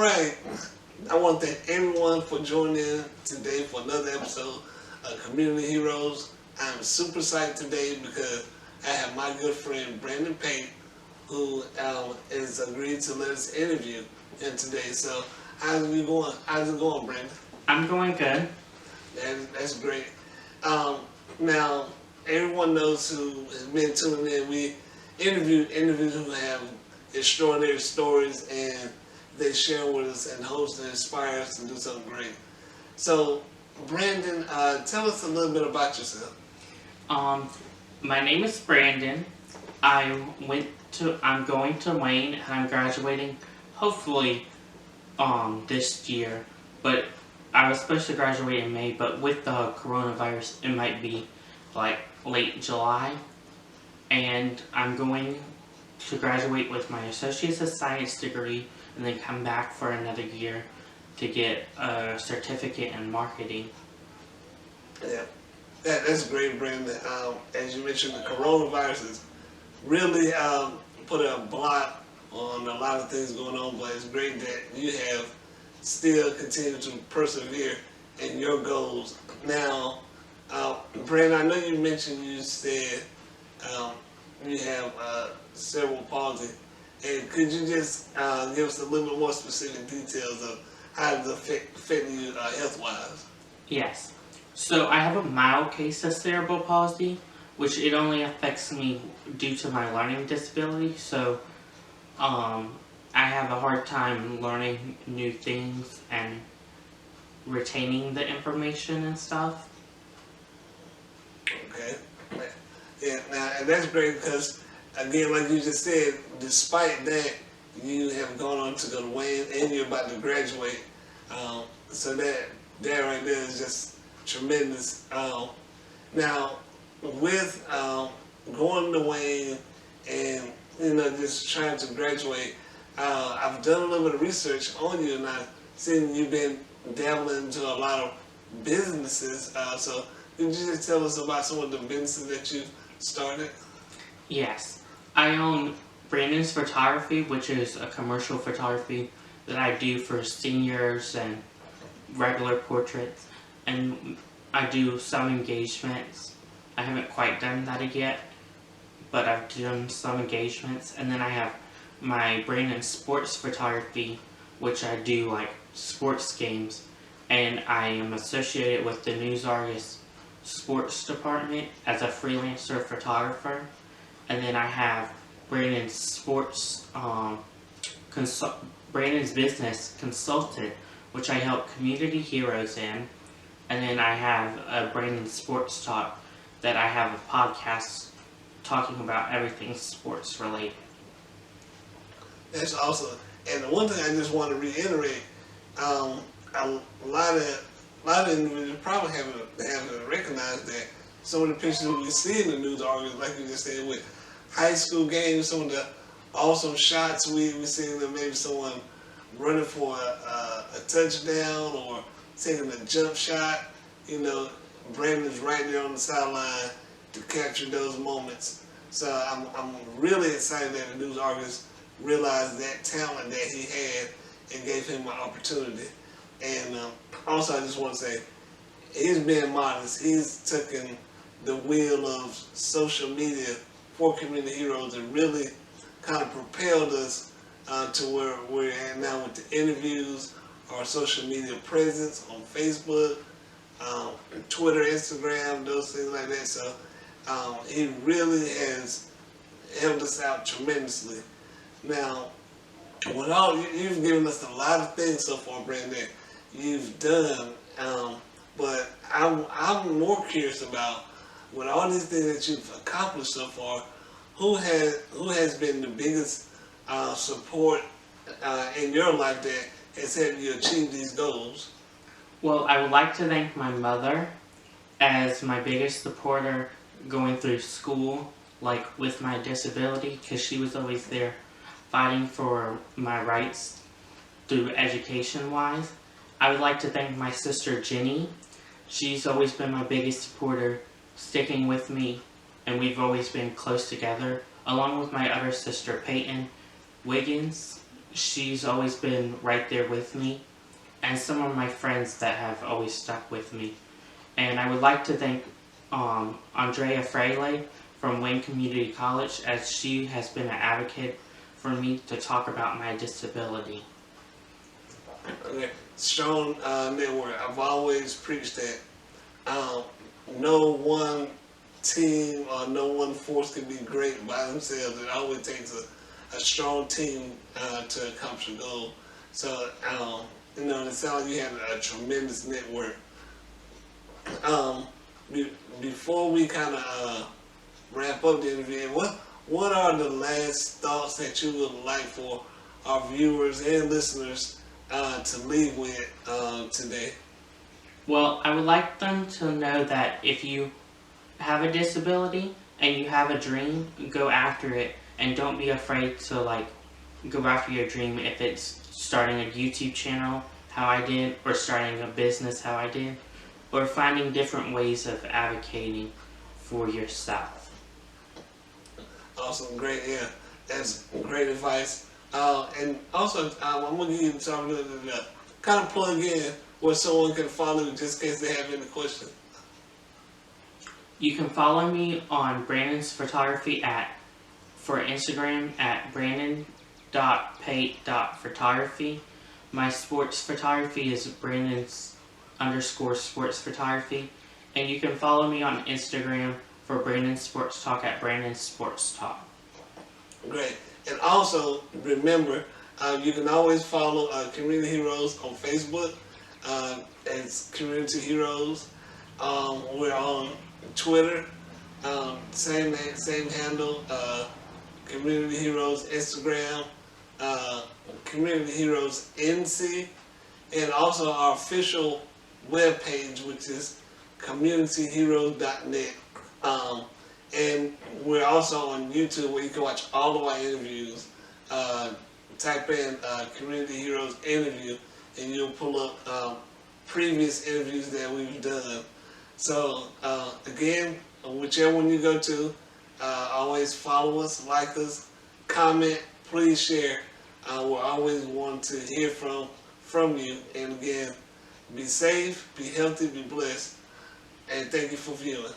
right. I want to thank everyone for joining in today for another episode of Community Heroes. I'm super psyched today because I have my good friend Brandon Pate, who is agreed to let us interview him today. So, how's it going? How's it going, Brandon? I'm going good. That's great. Now, everyone knows who has been tuning in. We interview individuals who have extraordinary stories and they share with us and hopes to inspire us to do something great. So, Brandon, tell us a little bit about yourself. Um, my name is Brandon. I'm going to Wayne and I'm graduating hopefully this year. But I was supposed to graduate in May, but with the coronavirus it might be like late July. And I'm going to graduate with my Associate's of Science degree and then come back for another year to get a certificate in marketing. Yeah, that's great, Brandon. As you mentioned, the coronavirus has really put a blot on a lot of things going on, but it's great that you have still continued to persevere in your goals. Now, Brandon, I know you mentioned you said you have cerebral palsy. And could you just give us a little bit more specific details of how it's affecting you health-wise? Yes. So I have a mild case of cerebral palsy, which it only affects me due to my learning disability. So I have a hard time learning new things and retaining the information and stuff. Okay. Yeah, now, and that's great because, again, like you just said, despite that, you have gone on to go to Wayne and you're about to graduate. So that right there is just tremendous. Now, with going to Wayne and just trying to graduate, I've done a little bit of research on you, and I've seen you've been dabbling into a lot of businesses. So could you just tell us about some of the businesses that you've started? Yes. I own Brandon's Photography, which is a commercial photography that I do for seniors and regular portraits. And I do some engagements. I haven't quite done that yet, but I've done some engagements. And then I have my Brandon Sports Photography, which I do like sports games. And I am associated with the News Argus Sports Department as a freelancer photographer. And then I have Brandon's Sports, Brandon's Business Consultant, which I help community heroes in. And then I have a Brandon Sports Talk that I have a podcast talking about everything sports related. That's awesome. And the one thing I just want to reiterate, a lot of individuals probably haven't recognized that some of the pictures we see in the news articles, like you just said, with high school games, some of the awesome shots we see them, maybe someone running for a touchdown or taking a jump shot. Brandon's right there on the sideline to capture those moments. So I'm really excited that the news artists realized that talent that he had and gave him an opportunity. And also, I just want to say, he's being modest. He's taken the wheel of social media for Community Heroes and really kind of propelled us to where we're at now with the interviews, our social media presence on Facebook, Twitter, Instagram, those things like that. So he really has helped us out tremendously. Now, you've given us a lot of things so far, Brandon, you've done, but I'm more curious about, with all these things that you've accomplished so far, who has been the biggest support in your life that has helped you achieve these goals? Well, I would like to thank my mother as my biggest supporter going through school, like with my disability, because she was always there fighting for my rights through education-wise. I would like to thank my sister Jenny. She's always been my biggest supporter, sticking with me, and we've always been close together, along with my other sister Pate Wiggins. she's always been right there with me, and some of my friends that have always stuck with me. And I would like to thank Andrea Fraley from Wayne Community College, as she has been an advocate for me to talk about my disability. Okay. Strong network. I've always preached that no one team or no one force can be great by themselves. It always takes a strong team to accomplish a goal. So, it sounds like you have a tremendous network. Before we kind of wrap up the interview, what are the last thoughts that you would like for our viewers and listeners to leave with today? Well, I would like them to know that if you have a disability and you have a dream, go after it, and don't be afraid to go after your dream. If it's starting a YouTube channel, how I did, or starting a business, how I did, or finding different ways of advocating for yourself. Awesome, great, yeah, that's great advice. And also, I'm gonna give you something to kind of plug in where someone can follow you just in case they have any questions. You can follow me on Brandon's Photography for Instagram at brandon.pate.photography. My sports photography is Brandon's_sports photography. And you can follow me on Instagram for Brandon Sports Talk at Brandon Sports Talk. Great. And also, remember, you can always follow Community Heroes on Facebook as Community Heroes. We're on Twitter, same name, same handle, Community Heroes. Instagram, Community Heroes NC, and also our official webpage, which is communityheroes.net. And we're also on YouTube, where you can watch all of our interviews. Type in Community Heroes interview, and you'll pull up previous interviews that we've done. So again, whichever one you go to, always follow us, like us, comment, please share. We're always want to hear from you. And again, be safe, be healthy, be blessed, and thank you for viewing.